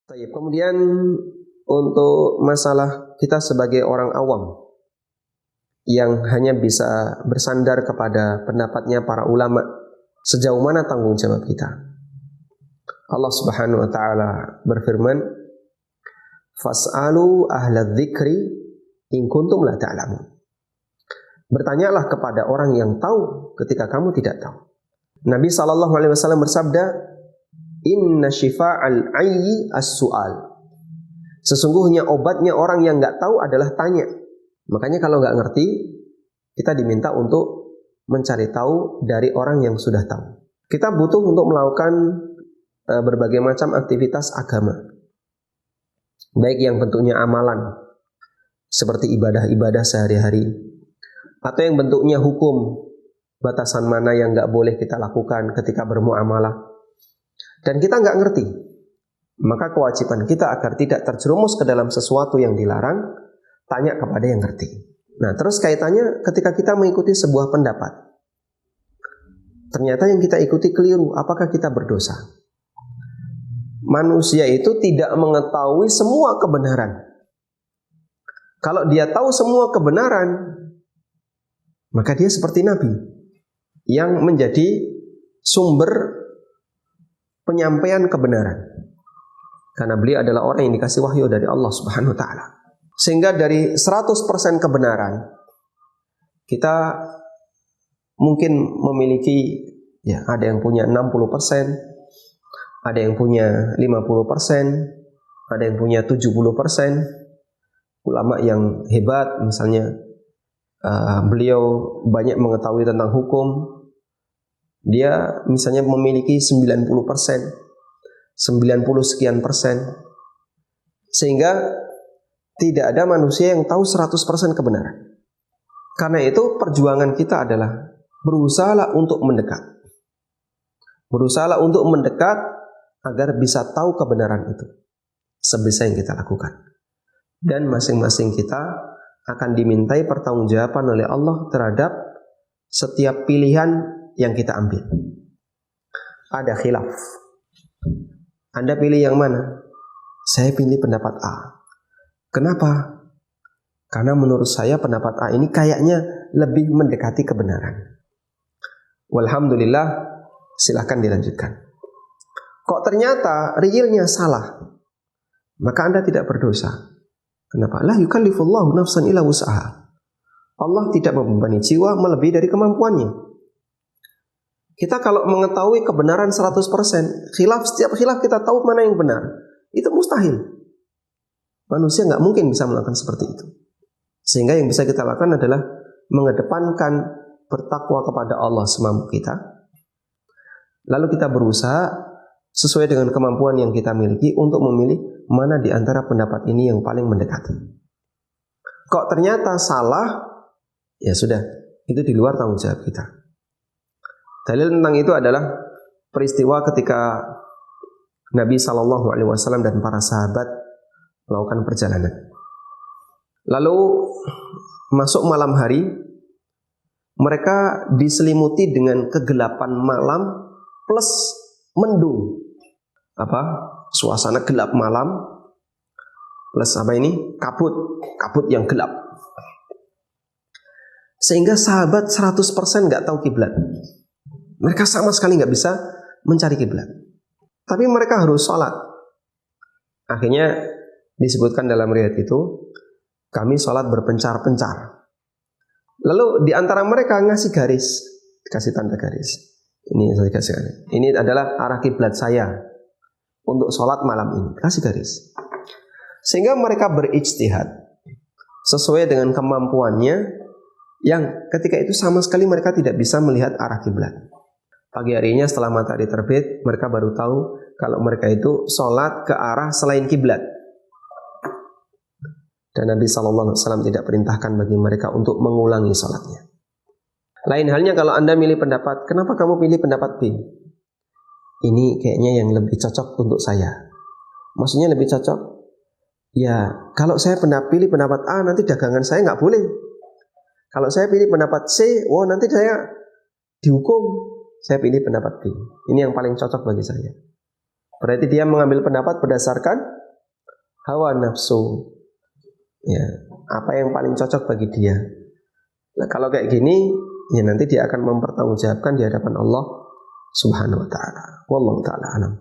Baik, kemudian untuk masalah kita sebagai orang awam yang hanya bisa bersandar kepada pendapatnya para ulama, sejauh mana tanggung jawab kita? Allah Subhanahu wa taala berfirman, "Fas'alu ahla dzikri in kuntum la ta'lamun." Bertanyalah kepada orang yang tahu ketika kamu tidak tahu. Nabi SAW bersabda, "Inna syifa'al ayyi as-su'al." Sesungguhnya obatnya orang yang nggak tahu adalah tanya. Makanya kalau nggak ngerti, kita diminta untuk mencari tahu dari orang yang sudah tahu. Kita butuh untuk melakukan berbagai macam aktivitas agama, baik yang bentuknya amalan, seperti ibadah-ibadah sehari-hari, atau yang bentuknya hukum, batasan mana yang nggak boleh kita lakukan ketika bermuamalah. Dan kita nggak ngerti, maka kewajiban kita agar tidak terjerumus ke dalam sesuatu yang dilarang, tanya kepada yang ngerti. Nah, terus kaitannya ketika kita mengikuti sebuah pendapat, ternyata yang kita ikuti keliru, apakah kita berdosa? Manusia itu tidak mengetahui semua kebenaran. Kalau dia tahu semua kebenaran, maka dia seperti Nabi yang menjadi sumber penyampaian kebenaran. Karena beliau adalah orang yang dikasih wahyu dari Allah Subhanahu wa taala. Sehingga dari 100% kebenaran, kita mungkin memiliki, ya, ada yang punya 60%, ada yang punya 50%, ada yang punya 70%. Ulama yang hebat, misalnya beliau banyak mengetahui tentang hukum, dia misalnya memiliki 90%, 90 sekian persen, sehingga tidak ada manusia yang tahu 100% kebenaran. Karena itu perjuangan kita adalah berusahalah untuk mendekat. Berusahalah untuk mendekat agar bisa tahu kebenaran itu sebisa yang kita lakukan. Dan masing-masing kita akan dimintai pertanggungjawaban oleh Allah terhadap setiap pilihan yang kita ambil. Ada khilaf. Anda pilih yang mana? Saya pilih pendapat A. Kenapa? Karena menurut saya pendapat A ini kayaknya lebih mendekati kebenaran. Walhamdulillah, silahkan dilanjutkan. Kok ternyata realnya salah, maka Anda tidak berdosa. Kenapa? La yukallifullahu nafsan illa wus'aha. Allah tidak membebani jiwa melebihi dari kemampuannya. Kita kalau mengetahui kebenaran 100%, setiap khilaf kita tahu mana yang benar, itu mustahil. Manusia nggak mungkin bisa melakukan seperti itu. Sehingga yang bisa kita lakukan adalah mengedepankan bertakwa kepada Allah semampu kita. Lalu kita berusaha sesuai dengan kemampuan yang kita miliki untuk memilih mana di antara pendapat ini yang paling mendekati. Kok ternyata salah, ya sudah, itu di luar tanggung jawab kita. Dalil tentang itu adalah peristiwa ketika Nabi SAW dan para sahabat melakukan perjalanan. Lalu masuk malam hari, mereka diselimuti dengan kegelapan malam plus mendung. Suasana gelap malam plus kabut yang gelap. Sehingga sahabat 100% nggak tahu kiblat. Mereka sama sekali nggak bisa mencari kiblat. Tapi mereka harus sholat. Akhirnya disebutkan dalam riwayat itu, kami sholat berpencar-pencar. Lalu di antara mereka ngasih garis, kasih tanda garis. Ini saya kasih garis. Ini adalah arah kiblat saya untuk sholat malam ini. Kasih garis. Sehingga mereka berijtihad sesuai dengan kemampuannya, yang ketika itu sama sekali mereka tidak bisa melihat arah kiblat. Pagi harinya setelah matahari terbit, mereka baru tahu kalau mereka itu sholat ke arah selain kiblat. Dan Nabi SAW tidak perintahkan bagi mereka untuk mengulangi sholatnya. Lain halnya kalau Anda milih pendapat, kenapa kamu pilih pendapat B? Ini kayaknya yang lebih cocok untuk saya. Maksudnya lebih cocok? Ya, kalau saya pilih pendapat A, nanti dagangan saya nggak boleh. Kalau saya pilih pendapat C, nanti saya dihukum. Saya pilih pendapat B. Ini yang paling cocok bagi saya. Berarti dia mengambil pendapat berdasarkan hawa nafsu, ya, apa yang paling cocok bagi dia. Nah, kalau kayak gini, ya nanti dia akan mempertanggungjawabkan di hadapan Allah Subhanahu wa taala. Wallahu taala alam.